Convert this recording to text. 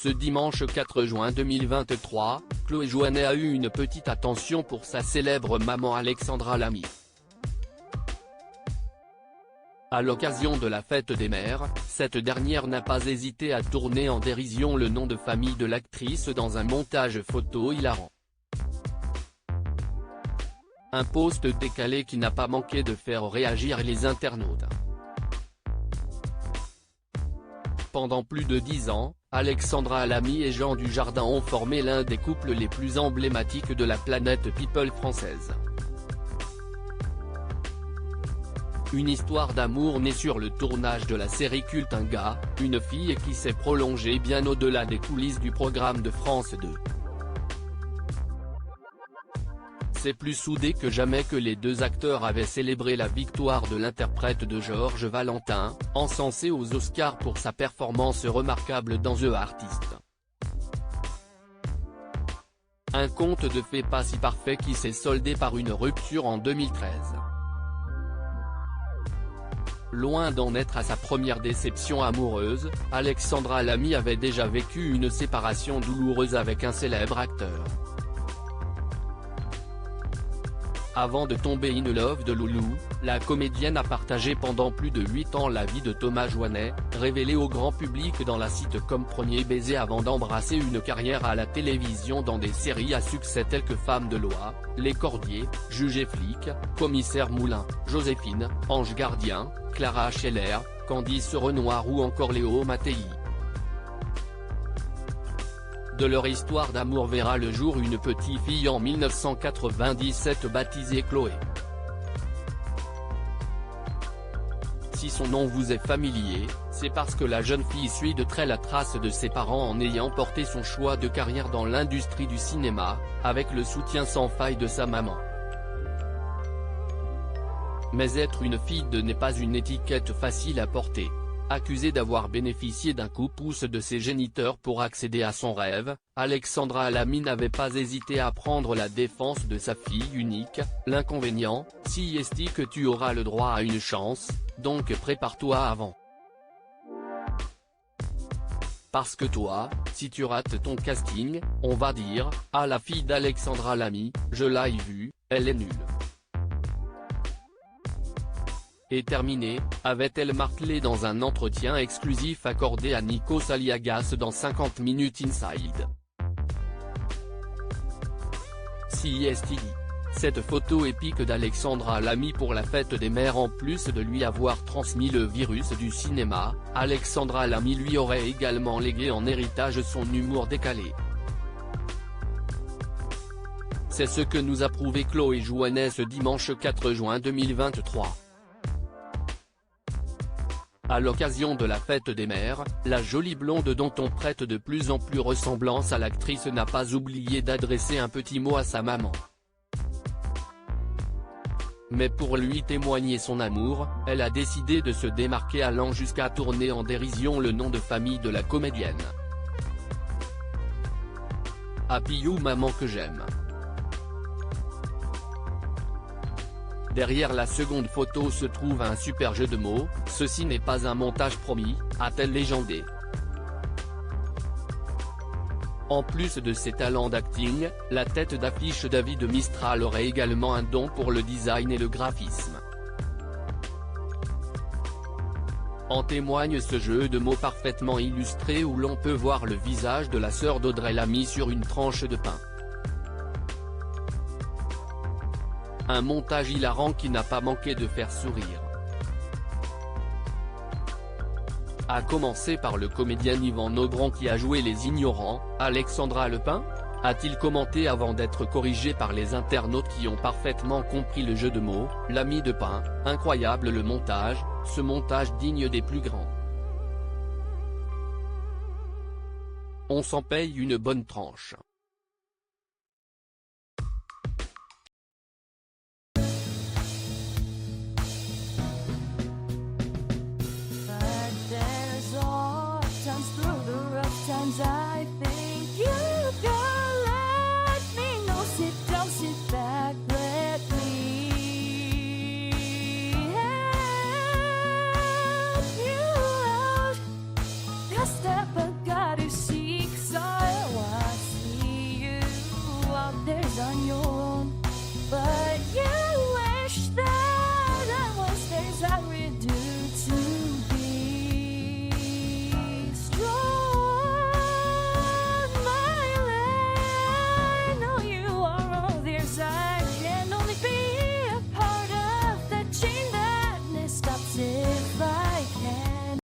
Ce dimanche 4 juin 2023, Chloé Jouannet a eu une petite attention pour sa célèbre maman Alexandra Lamy. À l'occasion de la fête des mères, cette dernière n'a pas hésité à tourner en dérision le nom de famille de l'actrice dans un montage photo hilarant. Un post décalé qui n'a pas manqué de faire réagir les internautes. Pendant plus de 10 ans, Alexandra Lamy et Jean Dujardin ont formé l'un des couples les plus emblématiques de la planète People française. Une histoire d'amour née sur le tournage de la série culte Un gars, une fille qui s'est prolongée bien au-delà des coulisses du programme de France 2. C'est plus soudé que jamais que les deux acteurs avaient célébré la victoire de l'interprète de Georges Valentin, encensé aux Oscars pour sa performance remarquable dans The Artist. Un conte de fées pas si parfait qui s'est soldé par une rupture en 2013. Loin d'en être à sa première déception amoureuse, Alexandra Lamy avait déjà vécu une séparation douloureuse avec un célèbre acteur. Avant de tomber in love de Loulou, la comédienne a partagé pendant plus de 8 ans la vie de Thomas Jouannet, révélé au grand public dans la sitcom Premier baiser avant d'embrasser une carrière à la télévision dans des séries à succès telles que Femme de loi, Les Cordiers, Juge et flic, Commissaire Moulin, Joséphine, Ange gardien, Clara Scheller, Candice Renoir ou encore Léo Mattei. De leur histoire d'amour verra le jour une petite fille en 1997 baptisée Chloé. Si son nom vous est familier, c'est parce que la jeune fille suit de trait la trace de ses parents en ayant porté son choix de carrière dans l'industrie du cinéma, avec le soutien sans faille de sa maman. Mais être une fille de n'est pas une étiquette facile à porter. Accusée d'avoir bénéficié d'un coup de pouce de ses géniteurs pour accéder à son rêve, Alexandra Lamy n'avait pas hésité à prendre la défense de sa fille unique. L'inconvénient, si est que tu auras le droit à une chance, donc prépare-toi avant. Parce que toi, si tu rates ton casting, on va dire, ah la fille d'Alexandra Lamy, je l'ai vue, elle est nulle. Et terminé, avait-elle martelé dans un entretien exclusif accordé à Nikos Aliagas dans 50 Minutes Inside. Si est-il. Cette photo épique d'Alexandra Lamy pour la fête des mères, en plus de lui avoir transmis le virus du cinéma, Alexandra Lamy lui aurait également légué en héritage son humour décalé. C'est ce que nous a prouvé Chloé Jouannet ce dimanche 4 juin 2023. À l'occasion de la fête des mères, la jolie blonde dont on prête de plus en plus ressemblance à l'actrice n'a pas oublié d'adresser un petit mot à sa maman. Mais pour lui témoigner son amour, elle a décidé de se démarquer allant jusqu'à tourner en dérision le nom de famille de la comédienne. Happy You maman que j'aime. Derrière la seconde photo se trouve un super jeu de mots, ceci n'est pas un montage promis, a-t-elle légendé. En plus de ses talents d'acting, la tête d'affiche David Mistral aurait également un don pour le design et le graphisme. En témoigne ce jeu de mots parfaitement illustré où l'on peut voir le visage de la sœur d'Audrey Lamy sur une tranche de pain. Un montage hilarant qui n'a pas manqué de faire sourire. A commencer par le comédien Yvan Aubran qui a joué les ignorants. Alexandra Le Pain, a-t-il commenté avant d'être corrigé par les internautes qui ont parfaitement compris le jeu de mots. L'ami de pain, incroyable le montage, ce montage digne des plus grands. On s'en paye une bonne tranche.